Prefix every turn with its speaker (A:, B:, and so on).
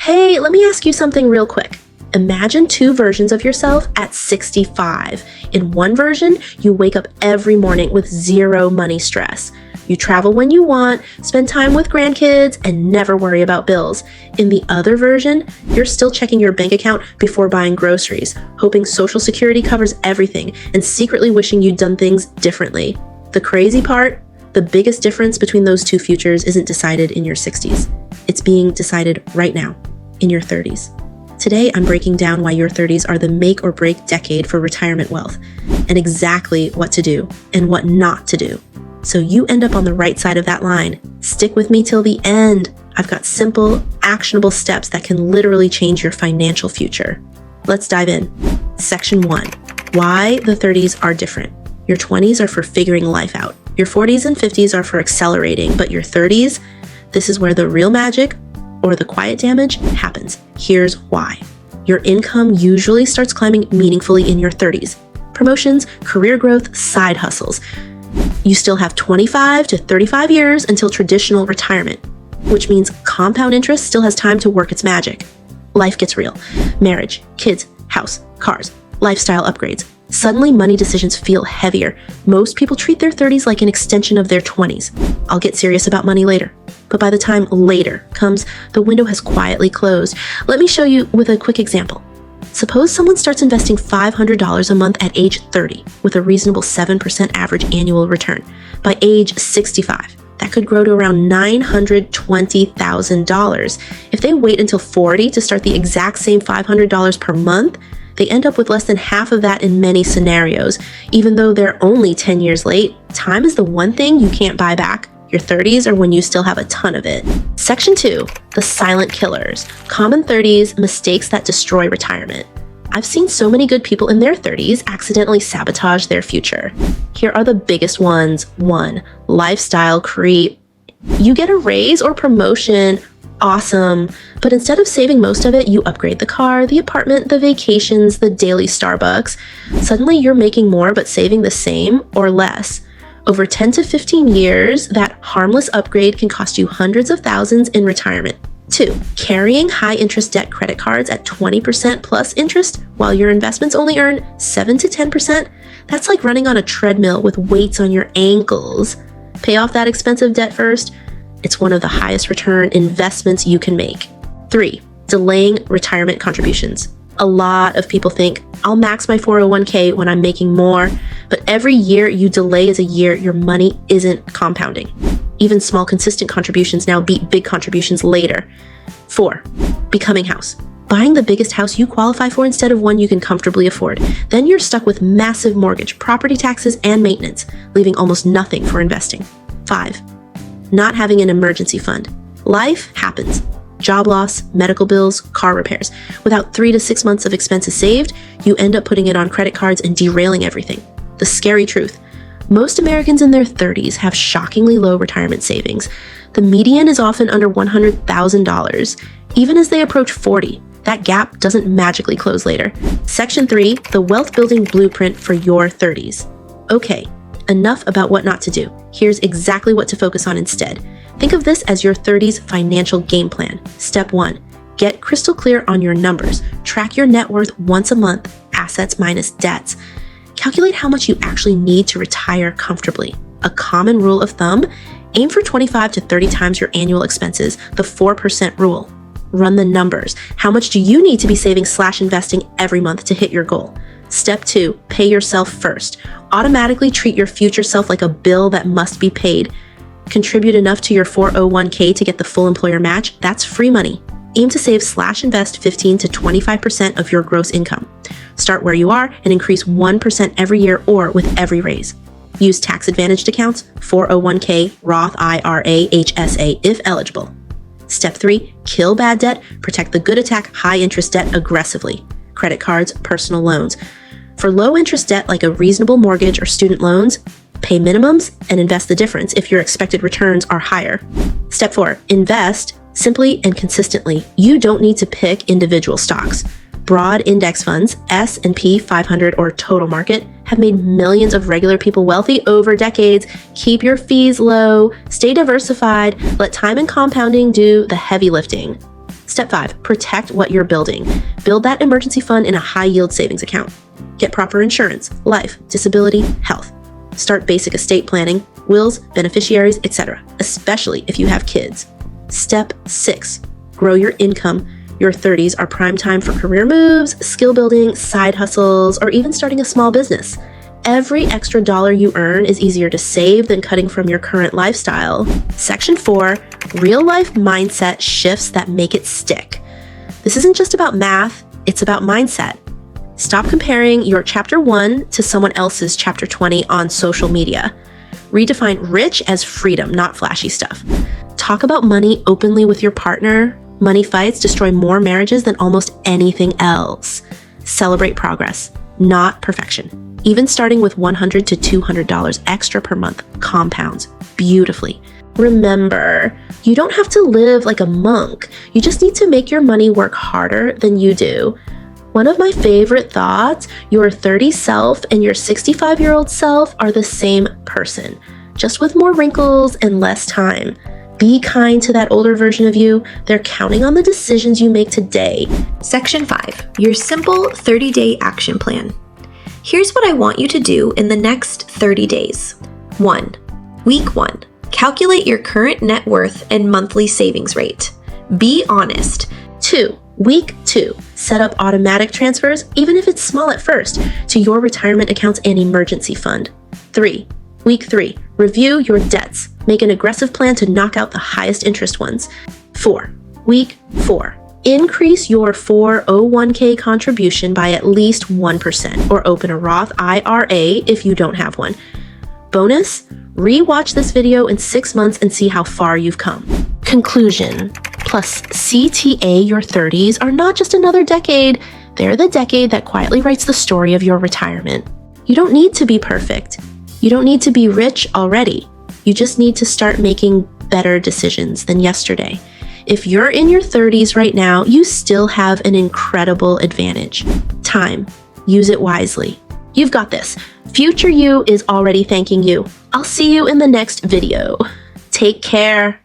A: Hey, let me ask you something real quick. Imagine two versions of yourself at 65. In one version, you wake up every morning with zero money stress. You travel when you want, spend time with grandkids, and never worry about bills. In the other version, you're still checking your bank account before buying groceries, hoping Social Security covers everything, and secretly wishing you'd done things differently. The crazy part? The biggest difference between those two futures isn't decided in your 60s. It's being decided right now, in your 30s. Today, I'm breaking down why your 30s are the make or break decade for retirement wealth, and exactly what to do and what not to do, so you end up on the right side of that line. Stick with me till the end. I've got simple, actionable steps that can literally change your financial future. Let's dive in. Section 1. Why the 30s are different. Your 20s are for figuring life out. Your 40s and 50s are for accelerating, but your 30s, this is where the real magic or the quiet damage happens. Here's why. Your income usually starts climbing meaningfully in your 30s. Promotions, career growth, side hustles. You still have 25 to 35 years until traditional retirement, which means compound interest still has time to work its magic. Life gets real. Marriage, kids, house, cars, lifestyle upgrades. Suddenly, money decisions feel heavier. Most people treat their 30s like an extension of their 20s. I'll get serious about money later. But by the time later comes, the window has quietly closed. Let me show you with a quick example. Suppose someone starts investing $500 a month at age 30 with a reasonable 7% average annual return. By age 65, that could grow to around $920,000. If they wait until 40 to start the exact same $500 per month, they end up with less than half of that in many scenarios. Even though they're only 10 years late, time is the one thing you can't buy back. Your 30s are when you still have a ton of it. Section 2, the silent killers. Common 30s, mistakes that destroy retirement. I've seen so many good people in their 30s accidentally sabotage their future. Here are the biggest ones. 1, lifestyle creep. You get a raise or promotion, awesome, but instead of saving most of it, you upgrade the car, the apartment, the vacations, the daily Starbucks. Suddenly you're making more but saving the same or less. Over 10 to 15 years, that harmless upgrade can cost you hundreds of thousands in retirement. 2, carrying high-interest debt credit cards at 20% plus interest while your investments only earn 7 to 10%. That's like running on a treadmill with weights on your ankles. Pay off that expensive debt first. It's one of the highest return investments you can make. 3, delaying retirement contributions. A lot of people think, I'll max my 401k when I'm making more, but every year you delay is a year your money isn't compounding. Even small consistent contributions now beat big contributions later. 4, becoming house. Buying the biggest house you qualify for instead of one you can comfortably afford. Then you're stuck with massive mortgage, property taxes, and maintenance, leaving almost nothing for investing. 5, not having an emergency fund. Life happens. Job loss, medical bills, car repairs. Without 3 to 6 months of expenses saved, you end up putting it on credit cards and derailing everything. The scary truth. Most Americans in their 30s have shockingly low retirement savings. The median is often under $100,000. Even as they approach 40, that gap doesn't magically close later. Section 3, the wealth building blueprint for your 30s. Okay, enough about what not to do. Here's exactly what to focus on instead. Think of this as your 30s financial game plan. Step 1, get crystal clear on your numbers. Track your net worth once a month, assets minus debts. Calculate how much you actually need to retire comfortably. A common rule of thumb, aim for 25 to 30 times your annual expenses, the 4% rule. Run the numbers. How much do you need to be saving/investing every month to hit your goal? Step 2, pay yourself first. Automatically treat your future self like a bill that must be paid. Contribute enough to your 401k to get the full employer match. That's free money. Aim to save/invest 15 to 25% of your gross income. Start where you are and increase 1% every year or with every raise. Use tax-advantaged accounts, 401k, Roth IRA, HSA if eligible. Step 3, kill bad debt, protect the good attack high-interest debt aggressively. Credit cards, personal loans. For low-interest debt like a reasonable mortgage or student loans, pay minimums and invest the difference if your expected returns are higher. Step 4, invest simply and consistently. You don't need to pick individual stocks. Broad index funds, S&P 500 or total market, have made millions of regular people wealthy over decades. Keep your fees low, stay diversified, let time and compounding do the heavy lifting. Step 5, protect what you're building. Build that emergency fund in a high-yield savings account. Get proper insurance, life, disability, health. Start basic estate planning, wills, beneficiaries, etc., especially if you have kids. Step 6, grow your income. Your 30s are prime time for career moves, skill building, side hustles, or even starting a small business. Every extra dollar you earn is easier to save than cutting from your current lifestyle. Section 4, real-life mindset shifts that make it stick. This isn't just about math, it's about mindset. Stop comparing your chapter 1 to someone else's chapter 20 on social media. Redefine rich as freedom, not flashy stuff. Talk about money openly with your partner. Money fights destroy more marriages than almost anything else. Celebrate progress, not perfection. Even starting with $100 to $200 extra per month compounds beautifully. Remember, you don't have to live like a monk. You just need to make your money work harder than you do. One of my favorite thoughts, your 30 self and your 65-year-old self are the same person, just with more wrinkles and less time. Be kind to that older version of you. They're counting on the decisions you make today.
B: Section 5, your simple 30-day action plan. Here's what I want you to do in the next 30 days. 1. Week 1, calculate your current net worth and monthly savings rate. Be honest.
A: 2. Week 2, set up automatic transfers, even if it's small at first, to your retirement accounts and emergency fund. 3. Week 3, review your debts. Make an aggressive plan to knock out the highest interest ones. 4. Week 4, increase your 401k contribution by at least 1% or open a Roth IRA if you don't have one. Bonus, re-watch this video in 6 months and see how far you've come. Conclusion. Plus CTA Your 30s are not just another decade, they're the decade that quietly writes the story of your retirement. You don't need to be perfect. You don't need to be rich already. You just need to start making better decisions than yesterday. If you're in your 30s right now, you still have an incredible advantage. Time. Use it wisely. You've got this. Future you is already thanking you. I'll see you in the next video. Take care.